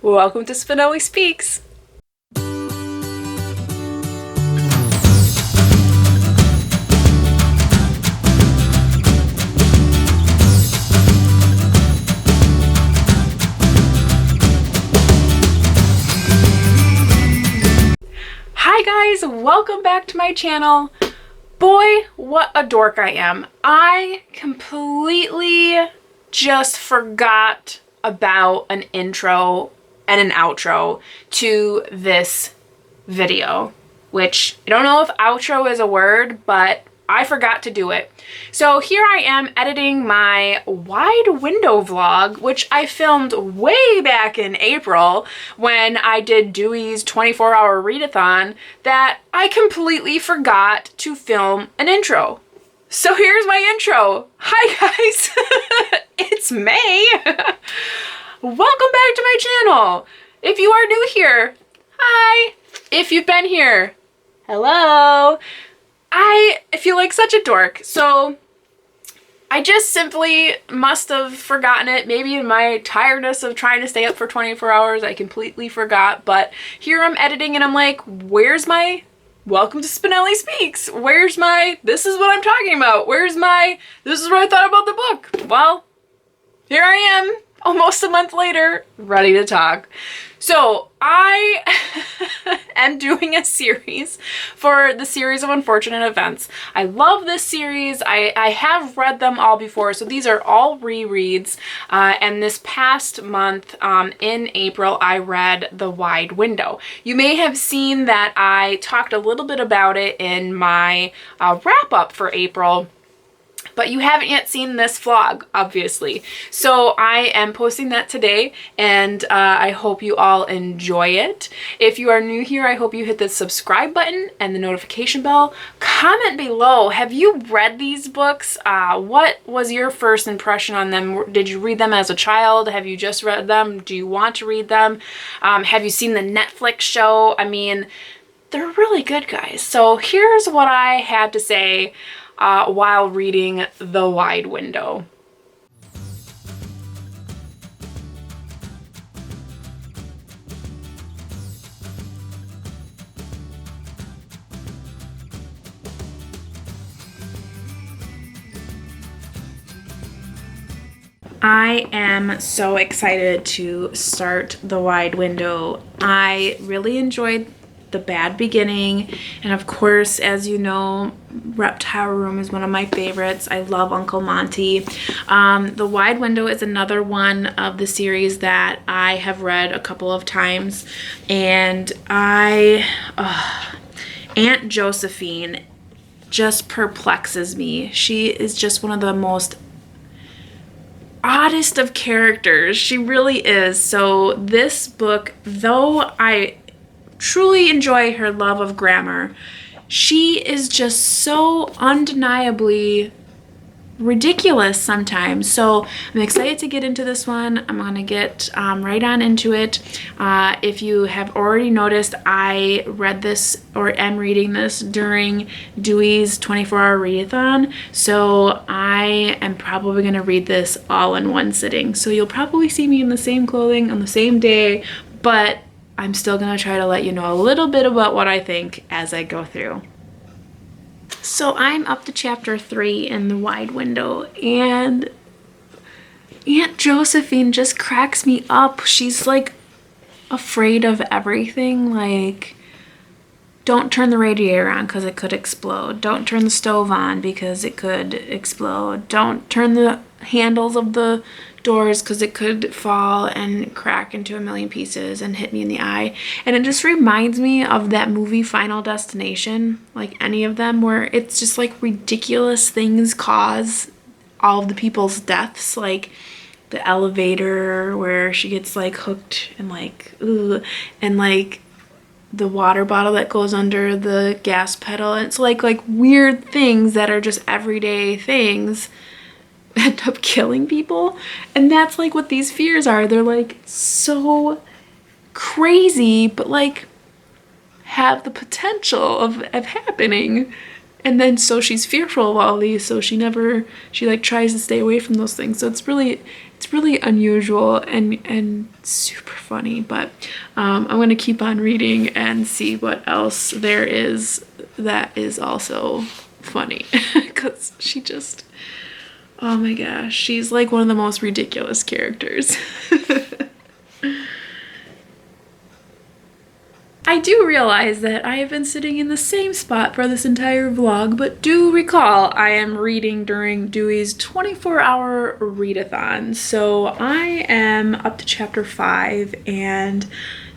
Welcome to Spenelli Speaks. Hi guys, welcome back to my channel. Boy, what a dork I am. I completely just forgot about an intro and an outro to this video, which I don't know if outro is a word, but I forgot to do it. So here I am editing my wide window vlog, which I filmed way back in April when I did Dewey's 24-hour readathon, that I completely forgot to film an intro. So here's my intro. Hi guys, it's May. Welcome back to my channel. If you are new here, hi. If you've been here, hello. I feel like such a dork. So I just simply must have forgotten it. Maybe in my tiredness of trying to stay up for 24 hours, I completely forgot. But here I'm editing and I'm like, where's my welcome to Spenelli Speaks? Where's my this is what I'm talking about? Where's my this is what I thought about the book? Well, here I am, almost a month later, ready to talk. So I am doing a series for the series of unfortunate events. I love this series. I have read them all before, so these are all rereads. And this past month, in April, I read The Wide Window. You may have seen that I talked a little bit about it in my wrap-up for April, but you haven't yet seen this vlog, obviously. So I am posting that today, and I hope you all enjoy it. If you are new here, I hope you hit the subscribe button and the notification bell. Comment below, have you read these books? What was your first impression on them? Did you read them as a child? Have you just read them? Do you want to read them? Have you seen the Netflix show? I mean, they're really good, guys. So here's what I had to say while reading The Wide Window. I am so excited to start The Wide Window. I really enjoyed the bad beginning, and of course, as you know, Reptile Room is one of my favorites. I love Uncle Monty. The Wide Window is another one of the series that I have read a couple of times, and Aunt Josephine just perplexes me. She is just one of the most oddest of characters. She really is. So this book, though I truly enjoy her love of grammar, she is just so undeniably ridiculous sometimes. So I'm excited to get into this one. I'm gonna get right on into it. If you have already noticed, I read this or am reading this during Dewey's 24-hour readathon, so I am probably gonna read this all in one sitting. So you'll probably see me in the same clothing on the same day, but I'm still gonna try to let you know a little bit about what I think as I go through. So I'm up to chapter 3 in The Wide Window, and Aunt Josephine just cracks me up. She's like afraid of everything. Like, don't turn the radiator on because it could explode. Don't turn the stove on because it could explode. Don't turn the handles of the doors because it could fall and crack into a million pieces and hit me in the eye. And it just reminds me of that movie Final Destination, like any of them, where it's just like ridiculous things cause all of the people's deaths, like the elevator where she gets like hooked and like ooh, and like the water bottle that goes under the gas pedal. And it's like weird things that are just everyday things end up killing people. And that's like what these fears are. They're like so crazy, but like have the potential of happening. And then so she's fearful of all these, so she like tries to stay away from those things. So it's it's really unusual and super funny, but I'm gonna keep on reading and see what else there is that is also funny, because she just, oh my gosh, she's like one of the most ridiculous characters. I do realize that I have been sitting in the same spot for this entire vlog, but do recall I am reading during Dewey's 24-hour readathon. So I am up to chapter 5, and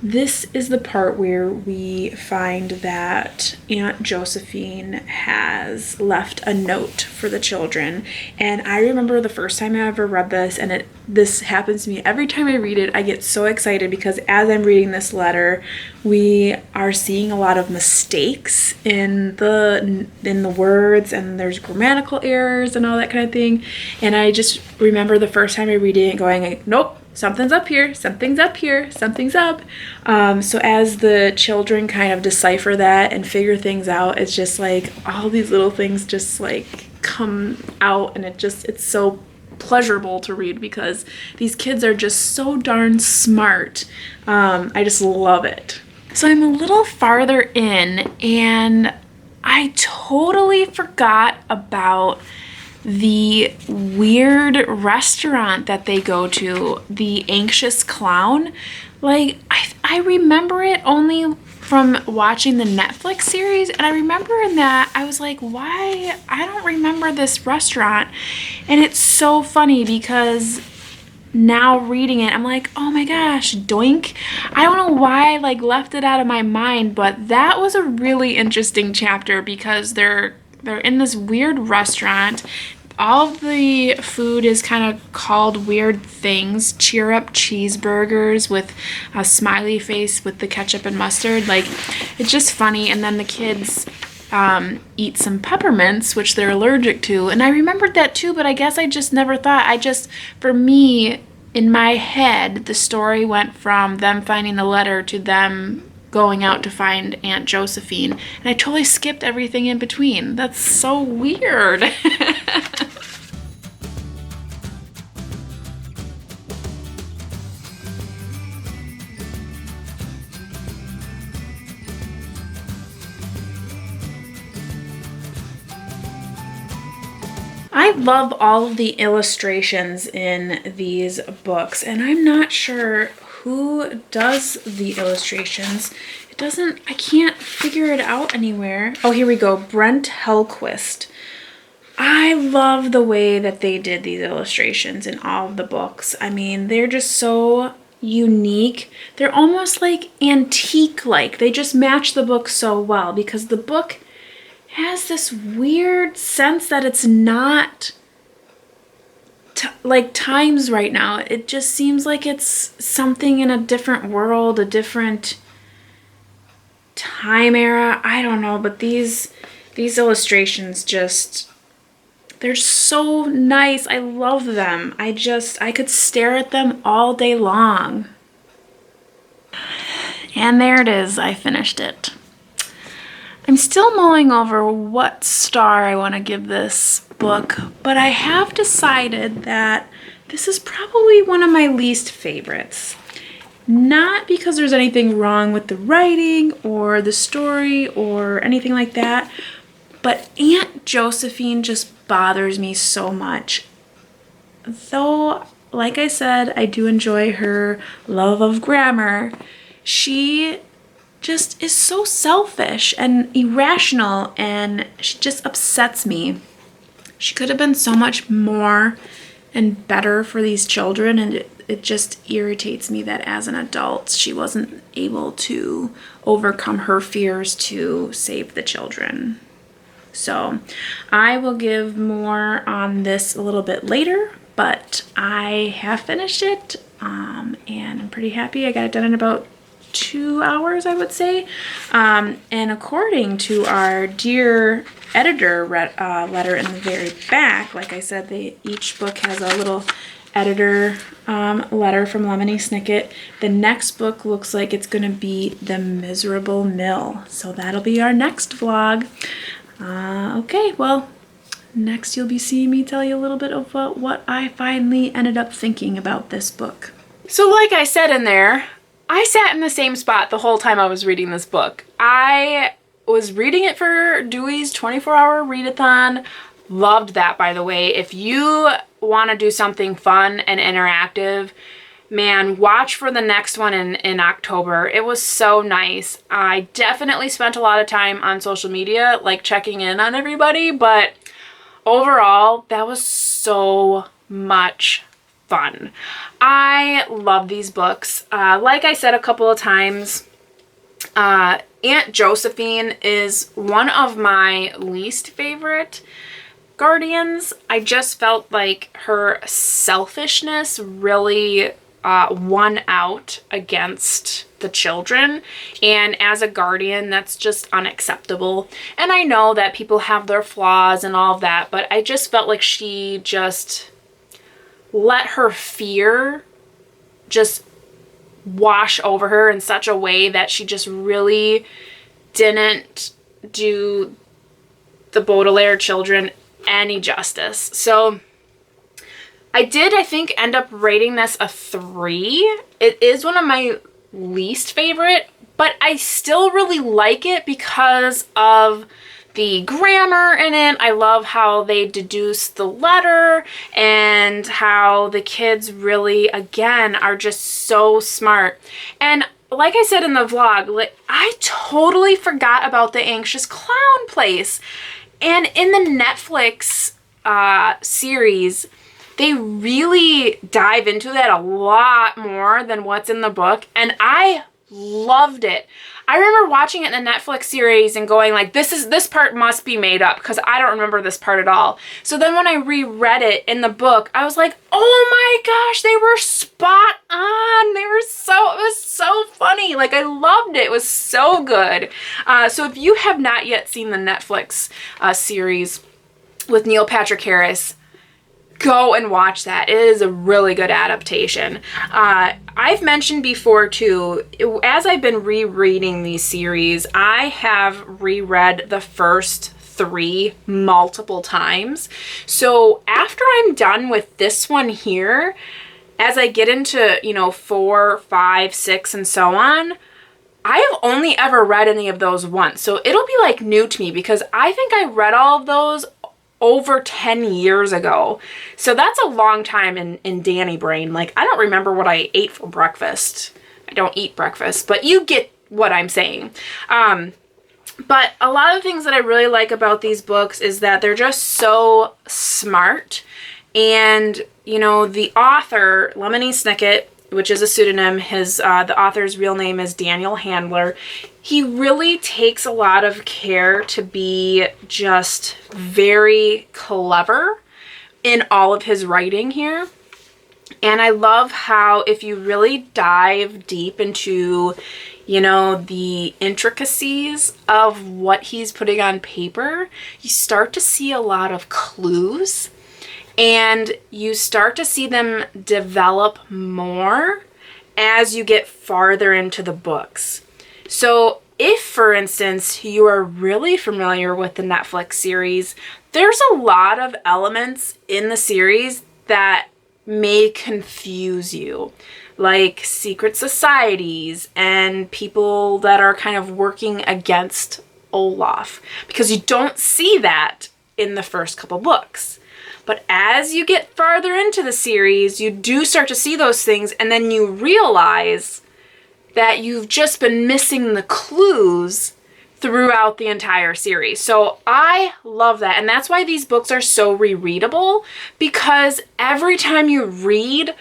this is the part where we find that Aunt Josephine has left a note for the children. And I remember the first time I ever read this, and this happens to me every time I read it. I get so excited because as I'm reading this letter, we are seeing a lot of mistakes in the words, and there's grammatical errors and all that kind of thing. And I just remember the first time I read it going, nope, something's up here, something's up here, something's up. So as the children kind of decipher that and figure things out, it's just like all these little things just like come out, and it's so pleasurable to read because these kids are just so darn smart. I just love it. So I'm a little farther in, and I totally forgot about the weird restaurant that they go to, the Anxious Clown. Like, I remember it only from watching the Netflix series, and I remember in that I was like, why? I don't remember this restaurant. And it's so funny because now reading it, I'm like, oh my gosh, doink. I don't know why I like left it out of my mind, but that was a really interesting chapter because they're in this weird restaurant. All of the food is kind of called weird things. Cheer up cheeseburgers with a smiley face with the ketchup and mustard. Like, it's just funny. And then the kids eat some peppermints, which they're allergic to. And I remembered that too, but I guess I just never thought. For me, in my head, the story went from them finding the letter to them going out to find Aunt Josephine, and I totally skipped everything in between. That's so weird. I love all of the illustrations in these books, and I'm not sure who does the illustrations. I can't figure it out anywhere. Oh, here we go. Brent Hellquist. I love the way that they did these illustrations in all of the books. I mean, they're just so unique. They're almost like antique-like. They just match the book so well because the book has this weird sense that it's not like times right now. It just seems like it's something in a different world, a different time era. I don't know, but these illustrations just, they're so nice. I love them. I could stare at them all day long. And there it is. I finished it. I'm still mulling over what star I want to give this book, but I have decided that this is probably one of my least favorites. Not because there's anything wrong with the writing or the story or anything like that, but Aunt Josephine just bothers me so much. Though, like I said, I do enjoy her love of grammar, she just is so selfish and irrational, and she just upsets me. She could have been so much more and better for these children, and it just irritates me that as an adult she wasn't able to overcome her fears to save the children. So I will give more on this a little bit later, but I have finished it, and I'm pretty happy. I got it done in about 2 hours, I would say. And according to our dear editor letter in the very back, like I said, each book has a little editor letter from Lemony Snicket. The next book looks like it's going to be The Miserable Mill. So that'll be our next vlog. Okay, well, next you'll be seeing me tell you a little bit about what I finally ended up thinking about this book. So like I said in there, I sat in the same spot the whole time I was reading this book. I was reading it for Dewey's 24-hour readathon. Loved that, by the way. If you want to do something fun and interactive, man, watch for the next one in October. It was so nice. I definitely spent a lot of time on social media, like checking in on everybody, but overall, that was so much fun. I love these books. Like I said a couple of times, Aunt Josephine is one of my least favorite guardians. I just felt like her selfishness really won out against the children, and as a guardian, that's just unacceptable. And I know that people have their flaws and all of that, but I just felt like she just let her fear just wash over her in such a way that she just really didn't do the Baudelaire children any justice. So I think, end up rating this a 3. It is one of my least favorite, but I still really like it because of the grammar in it. I love how they deduce the letter and how the kids really, again, are just so smart. And like I said in the vlog, like, I totally forgot about the anxious clown place. And in the Netflix series, they really dive into that a lot more than what's in the book, and I loved it. I remember watching it in the Netflix series and going like, this part must be made up because I don't remember this part at all. So then when I reread it in the book, I was like, oh my gosh, they were spot on. It was so funny. Like, I loved it. It was so good. So if you have not yet seen the Netflix series with Neil Patrick Harris, go and watch that. It is a really good adaptation. I've mentioned before too, as I've been rereading these series, I have reread the first 3 multiple times. So after I'm done with this one here, as I get into, 4, 5, 6, and so on, I have only ever read any of those once. So it'll be like new to me because I think I read all of those over 10 years ago. So that's a long time in Danny brain. Like, I don't remember what I ate for breakfast. I don't eat breakfast, but you get what I'm saying. But a lot of things that I really like about these books is that they're just so smart. And, the author, Lemony Snicket, which is a pseudonym, the author's real name is Daniel Handler. He really takes a lot of care to be just very clever in all of his writing here. And I love how if you really dive deep into, the intricacies of what he's putting on paper, you start to see a lot of clues. And you start to see them develop more as you get farther into the books. So if, for instance, you are really familiar with the Netflix series, there's a lot of elements in the series that may confuse you, like secret societies and people that are kind of working against Olaf, because you don't see that in the first couple books. But as you get farther into the series, you do start to see those things, and then you realize that you've just been missing the clues throughout the entire series. So I love that, and that's why these books are so rereadable, because every time you read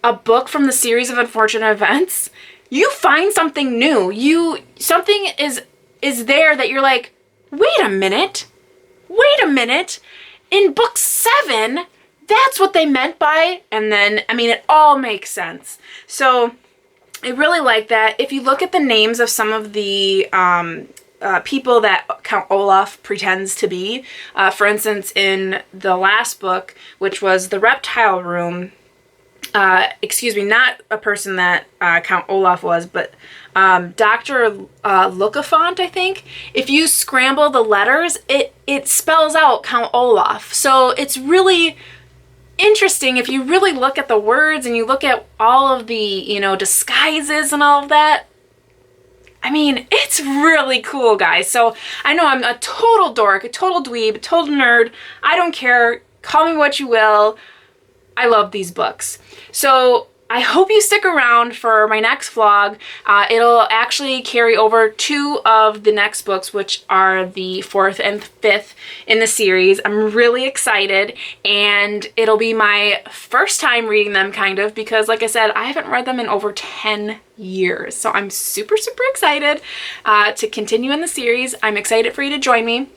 a book from the series of unfortunate events, you find something new. Something is there that you're like, wait a minute. In book 7, that's what they meant by, and then, it all makes sense. So I really like that. If you look at the names of some of the people that Count Olaf pretends to be, for instance, in the last book, which was The Reptile Room, excuse me, not a person that Count Olaf was, but Dr. Lucafont, I think. If you scramble the letters, it spells out Count Olaf. So it's really interesting if you really look at the words and you look at all of the, you know, disguises and all of that. I mean, it's really cool, guys. So I know I'm a total dork, a total dweeb, a total nerd. I don't care. Call me what you will. I love these books. So I hope you stick around for my next vlog. It'll actually carry over 2 of the next books, which are the 4th and 5th in the series. I'm really excited, and it'll be my first time reading them, kind of, because like I said, I haven't read them in over 10 years. So I'm super, super excited to continue in the series. I'm excited for you to join me.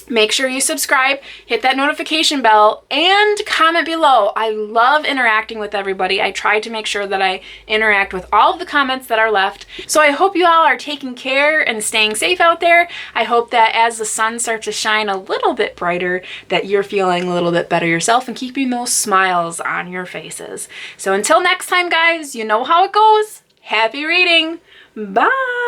Make sure you subscribe, hit that notification bell, and comment below. I love interacting with everybody. I try to make sure that I interact with all of the comments that are left. So I hope you all are taking care and staying safe out there. I hope that as the sun starts to shine a little bit brighter, that you're feeling a little bit better yourself and keeping those smiles on your faces. So until next time, guys, you know how it goes. Happy reading. Bye.